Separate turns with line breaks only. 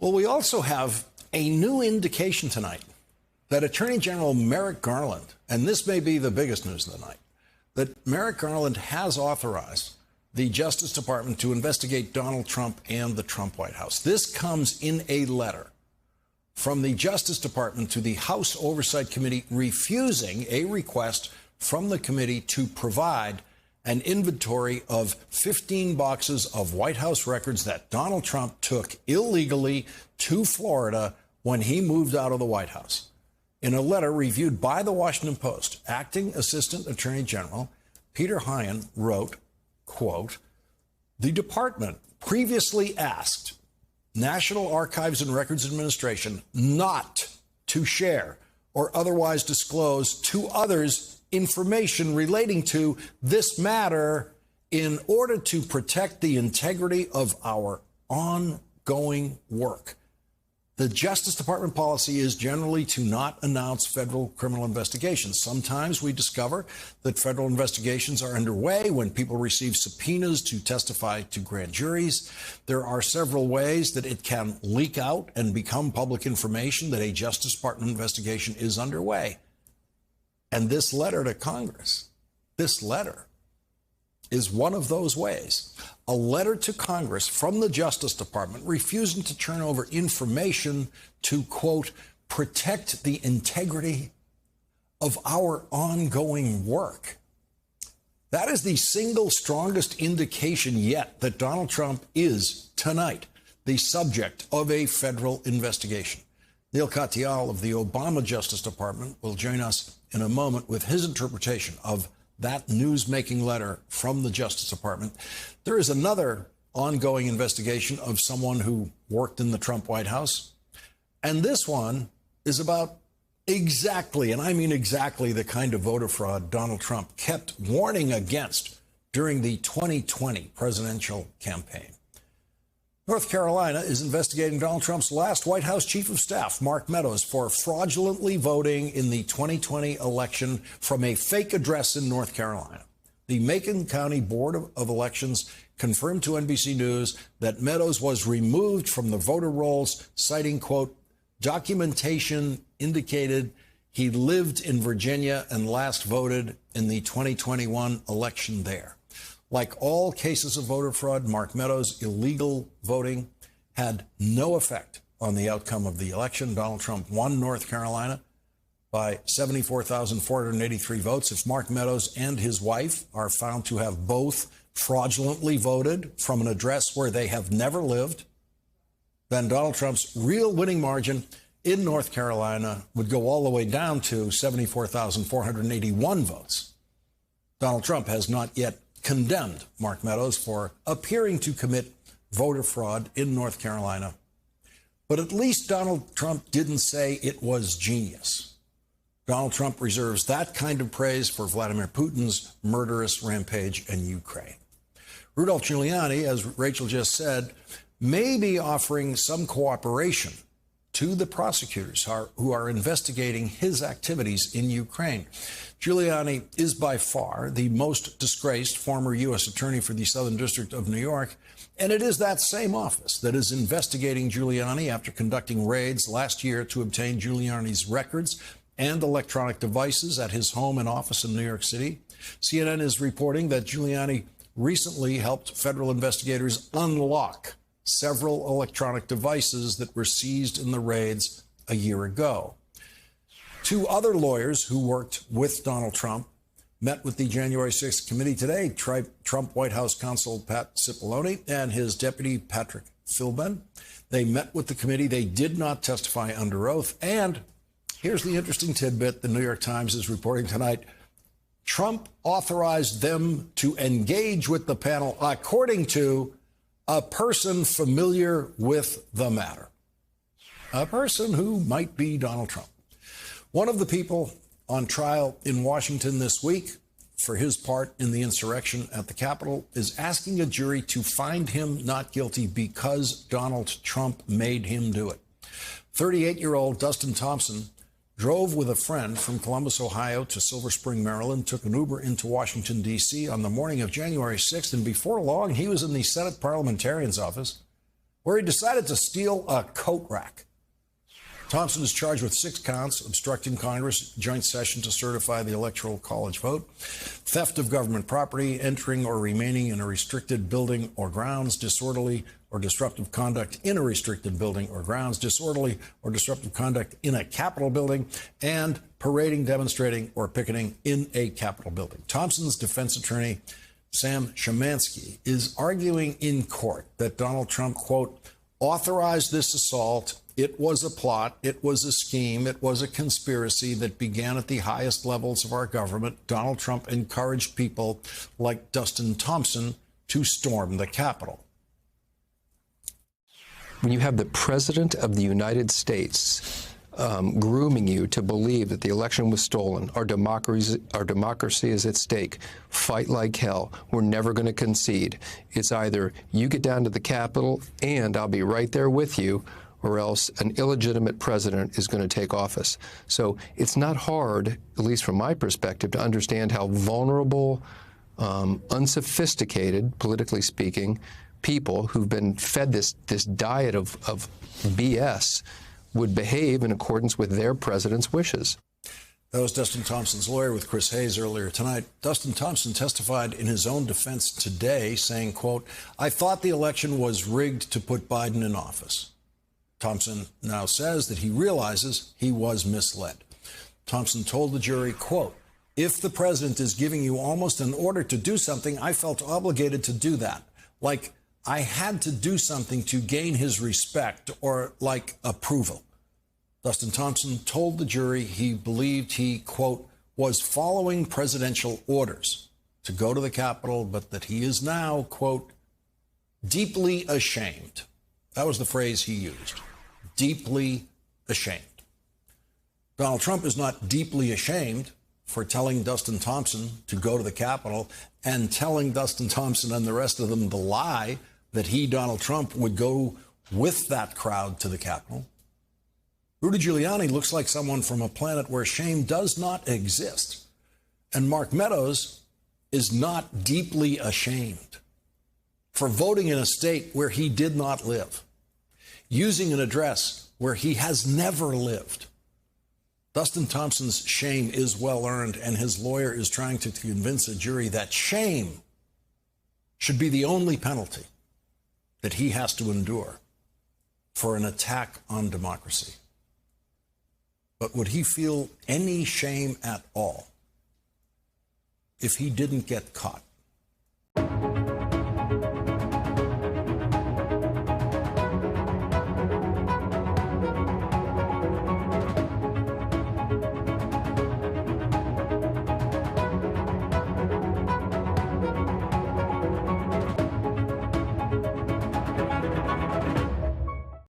Well, we also have a new indication tonight that Attorney General Merrick Garland, and this may be the biggest news of the night, that Merrick Garland has authorized the Justice Department to investigate Donald Trump and the Trump White House. This comes in a letter from the Justice Department to the House Oversight Committee refusing a request from the committee to provide an inventory of 15 boxes of White House records that Donald Trump took illegally to Florida when he moved out of the White House. In a letter reviewed by the Washington Post, Acting Assistant Attorney General Peter Hine wrote, quote, "The department previously asked National Archives and Records Administration not to share or otherwise disclose to others information relating to this matter in order to protect the integrity of our ongoing work. The Justice Department policy is generally to not announce federal criminal investigations. Sometimes we discover that federal investigations are underway when people receive subpoenas to testify to grand juries. There are several ways that it can leak out and become public information that a Justice Department investigation is underway. And this letter to Congress, this letter is one of those ways. A letter to Congress from the Justice Department refusing to turn over information to, quote, protect the integrity of our ongoing work. That is the single strongest indication yet that Donald Trump is, tonight, the subject of a federal investigation. Neil Katyal of the Obama Justice Department will join us in a moment with his interpretation of that news-making letter from the Justice Department. There is another ongoing investigation of someone who worked in the Trump White House. And this one is about exactly, and I mean exactly, the kind of voter fraud Donald Trump kept warning against during the 2020 presidential campaign. North Carolina is investigating Donald Trump's last White House chief of staff, Mark Meadows, for fraudulently voting in the 2020 election from a fake address in North Carolina. The Macon County Board of Elections confirmed to NBC News that Meadows was removed from the voter rolls, citing, quote, documentation indicated he lived in Virginia and last voted in the 2021 election there. Like all cases of voter fraud, Mark Meadows' illegal voting had no effect on the outcome of the election. Donald Trump won North Carolina by 74,483 votes. If Mark Meadows and his wife are found to have both fraudulently voted from an address where they have never lived, then Donald Trump's real winning margin in North Carolina would go all the way down to 74,481 votes. Donald Trump has not yet condemned Mark Meadows for appearing to commit voter fraud in North Carolina. But at least Donald Trump didn't say it was genius. Donald Trump reserves that kind of praise for Vladimir Putin's murderous rampage in Ukraine. Rudolph Giuliani, as Rachel just said, may be offering some cooperation to the prosecutors who are investigating his activities in Ukraine. Giuliani is by far the most disgraced former U.S. attorney for the Southern District of New York, and it is that same office that is investigating Giuliani after conducting raids last year to obtain Giuliani's records and electronic devices at his home and office in New York City. CNN is reporting that Giuliani recently helped federal investigators unlock several electronic devices that were seized in the raids a year ago. Two other lawyers who worked with Donald Trump met with the January 6th committee today, Trump White House counsel Pat Cipollone and his deputy Patrick Philbin. They met with the committee. They did not testify under oath. And here's the interesting tidbit the New York Times is reporting tonight. Trump authorized them to engage with the panel, according to a person familiar with the matter, a person who might be Donald Trump. One of the people on trial in Washington this week for his part in the insurrection at the Capitol is asking a jury to find him not guilty because Donald Trump made him do it. 38-year-old Dustin Thompson drove with a friend from Columbus, Ohio to Silver Spring, Maryland, took an Uber into Washington, D.C. on the morning of January 6th, and before long, he was in the Senate parliamentarian's office. where he decided to steal a coat rack. Thompson is charged with 6 counts: obstructing Congress joint session to certify the Electoral College vote, theft of government property, entering or remaining in a restricted building or grounds, disorderly or disruptive conduct in a restricted building or grounds, disorderly or disruptive conduct in a Capitol building, and parading, demonstrating, or picketing in a Capitol building. Thompson's defense attorney, Sam Szymanski, is arguing in court that Donald Trump, quote, authorized this assault. It was a plot. It was a scheme. It was a conspiracy that began at the highest levels of our government. Donald Trump encouraged people like Dustin Thompson to storm the Capitol.
When you have the President of the United States grooming you to believe that the election was stolen, our democracy is at stake, fight like hell, we're never going to concede. It's either you get down to the Capitol and I'll be right there with you, or else an illegitimate president is going to take office. So it's not hard, at least from my perspective, to understand how vulnerable, unsophisticated, politically speaking, people who've been fed this diet of BS would behave in accordance with their president's wishes.
That was Dustin Thompson's lawyer with Chris Hayes earlier tonight. Dustin Thompson testified in his own defense today, saying, quote, I thought the election was rigged to put Biden in office. Thompson now says that he realizes he was misled. Thompson told the jury, quote, if the president is giving you almost an order to do something, I felt obligated to do that. Like I had to do something to gain his respect or like approval. Dustin Thompson told the jury he believed he, quote, was following presidential orders to go to the Capitol, but that he is now, quote, deeply ashamed. That was the phrase he used. Deeply ashamed. Donald Trump is not deeply ashamed for telling Dustin Thompson to go to the Capitol and telling Dustin Thompson and the rest of them the lie that he, Donald Trump, would go with that crowd to the Capitol. Rudy Giuliani looks like someone from a planet where shame does not exist. And Mark Meadows is not deeply ashamed for voting in a state where he did not live, using an address where he has never lived. Dustin Thompson's shame is well earned, and his lawyer is trying to convince a jury that shame should be the only penalty that he has to endure for an attack on democracy. But would he feel any shame at all if he didn't get caught?